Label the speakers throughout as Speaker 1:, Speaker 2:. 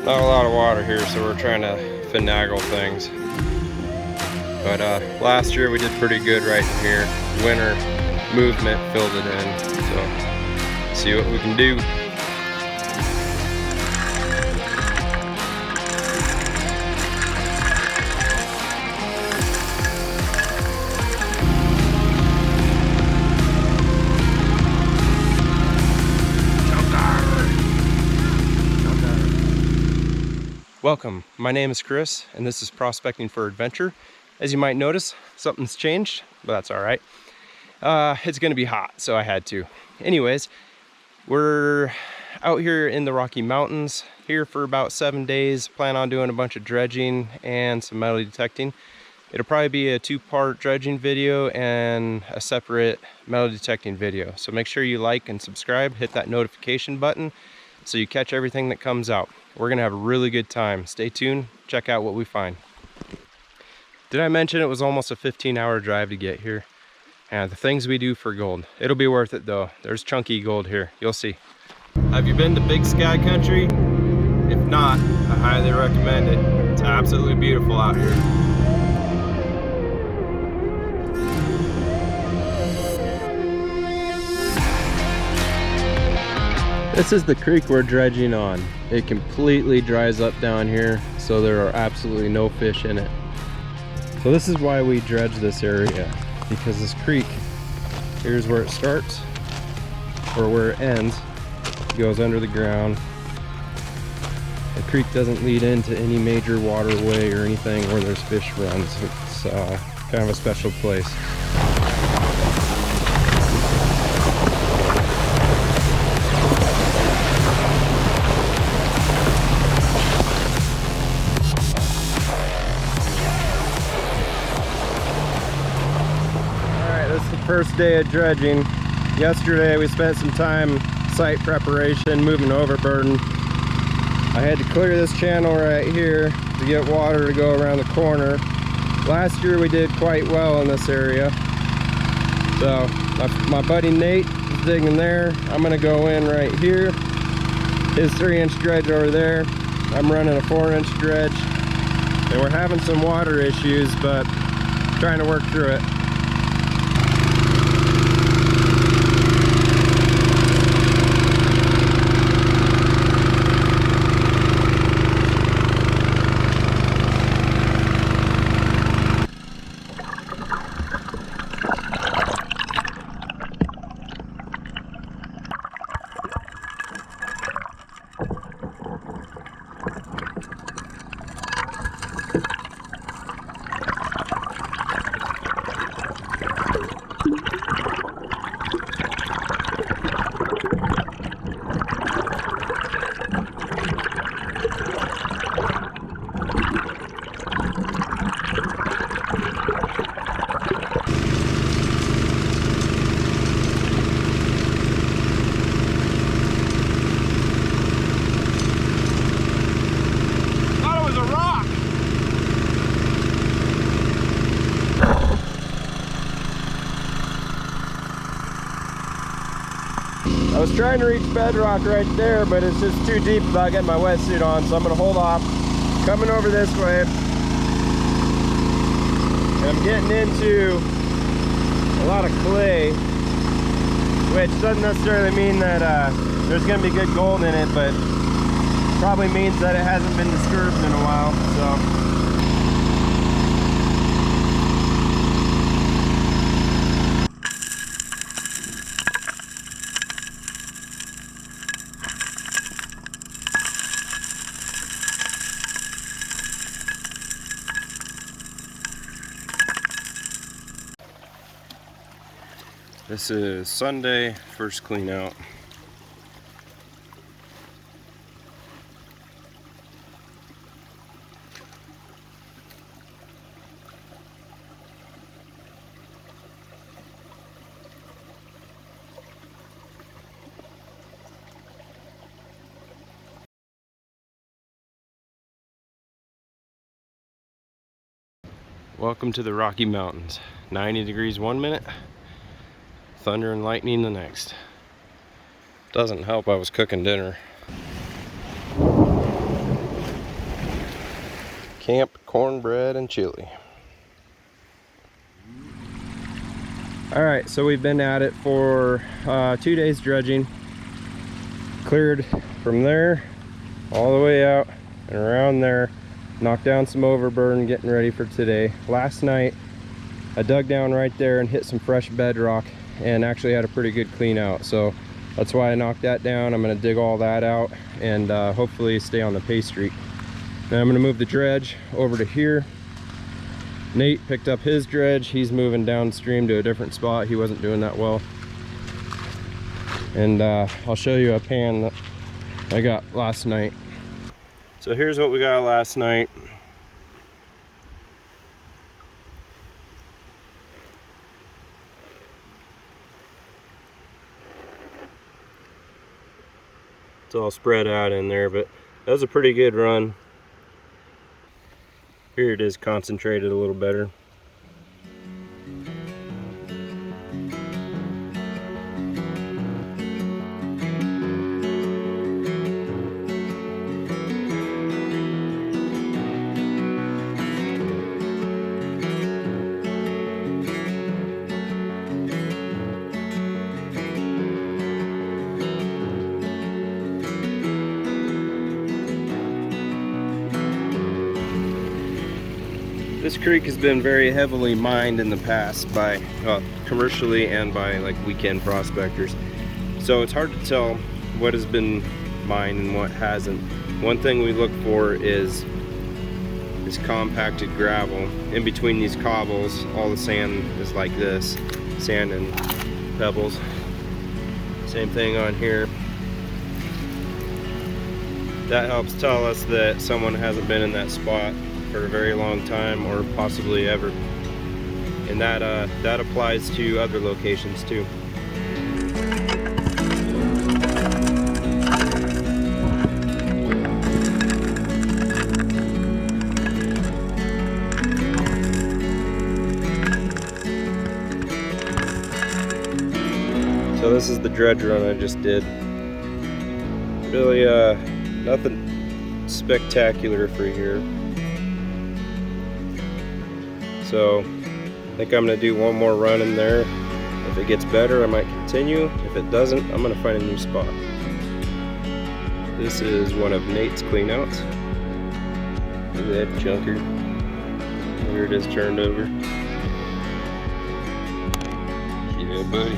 Speaker 1: Not a lot of water here, so we're trying to finagle things. But last year we did pretty good right here. Winter movement filled it in, so see what we can do. Welcome, my name is Chris, and this is Prospecting for Adventure. As you might notice, something's changed, but that's all right. It's gonna be hot, so I had to. Anyways, we're out here in the Rocky Mountains, here for about 7 days. Plan on doing a bunch of dredging and some metal detecting. It'll probably be a 2-part dredging video and a separate metal detecting video. So make sure you like and subscribe, hit that notification button so you catch everything that comes out. We're gonna have a really good time. Stay tuned, check out what we find. Did I mention it was almost a 15-hour drive to get here? And the things we do for gold. It'll be worth it though. There's chunky gold here, you'll see. Have you been to Big Sky Country? If not, I highly recommend it. It's absolutely beautiful out here. This is the creek we're dredging on. It completely dries up down here, so there are absolutely no fish in it. So this is why we dredge this area, because this creek, here's where it starts, or where it ends, it goes under the ground. The creek doesn't lead into any major waterway or anything where there's fish runs. It's kind of a special place. First day of dredging. Yesterday we spent some time site preparation, moving overburden. I had to clear this channel right here to get water to go around the corner. Last year we did quite well in this area. So my buddy Nate is digging there. I'm gonna go in right here. His 3-inch dredge over there. I'm running a 4-inch dredge. And we're having some water issues, but trying to work through it. I was trying to reach bedrock right there, but it's just too deep without getting my wetsuit on, so I'm going to hold off. Coming over this way. And I'm getting into a lot of clay, which doesn't necessarily mean that there's going to be good gold in it, but probably means that it hasn't been disturbed in a while. So. This is Sunday, first clean out. Welcome to the Rocky Mountains. 90 degrees 1 minute, thunder and lightning the next. Doesn't help I was cooking dinner. Camp cornbread and chili. All right, so we've been at it for 2 days dredging. Cleared from there all the way out and around there. Knocked down some overburden, getting ready for today. Last night I dug down right there and hit some fresh bedrock and actually had a pretty good clean out. So that's why I knocked that down. I'm gonna dig all that out and hopefully stay on the pay streak. Then I'm gonna move the dredge over to here. Nate picked up his dredge. He's moving downstream to a different spot. He wasn't doing that well. And I'll show you a pan that I got last night. So here's what we got last night. It's all spread out in there, but that was a pretty good run. Here it is concentrated a little better. This creek has been very heavily mined in the past by commercially and by like weekend prospectors. So it's hard to tell what has been mined and what hasn't. One thing we look for is compacted gravel. In between these cobbles, all the sand is like this, sand and pebbles. Same thing on here. That helps tell us that someone hasn't been in that spot for a very long time, or possibly ever, and that applies to other locations too. So this is the dredge run I just did. Really nothing spectacular for here. So I think I'm gonna do one more run in there. If it gets better, I might continue. If it doesn't, I'm gonna find a new spot. This is one of Nate's cleanouts. Look at that junker. Here it is turned over. Yeah, buddy.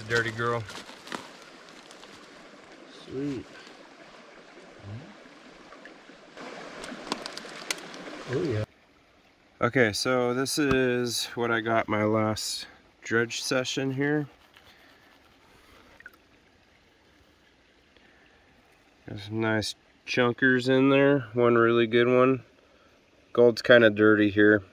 Speaker 1: dirty girl.
Speaker 2: Sweet. Oh yeah.
Speaker 1: Okay, so this is what I got my last dredge session here. There's some nice chunkers in there, one really good one. Gold's kind of dirty here.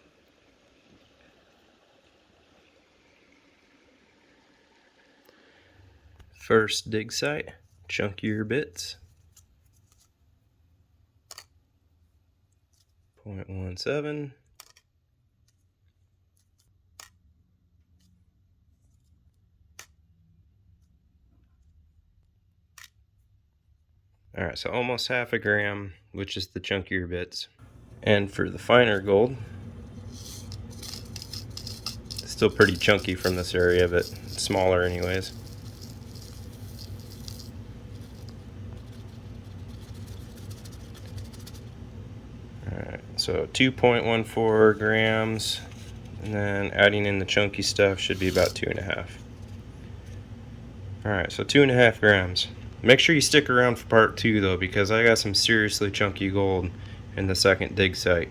Speaker 1: First dig site, chunkier bits. 0.17. Alright, so almost half a gram, which is the chunkier bits. And for the finer gold, still pretty chunky from this area, but smaller anyways. Alright, so 2.14 grams, and then adding in the chunky stuff should be about 2.5. Alright, so 2.5 grams. Make sure you stick around for part 2 though, because I got some seriously chunky gold in the second dig site.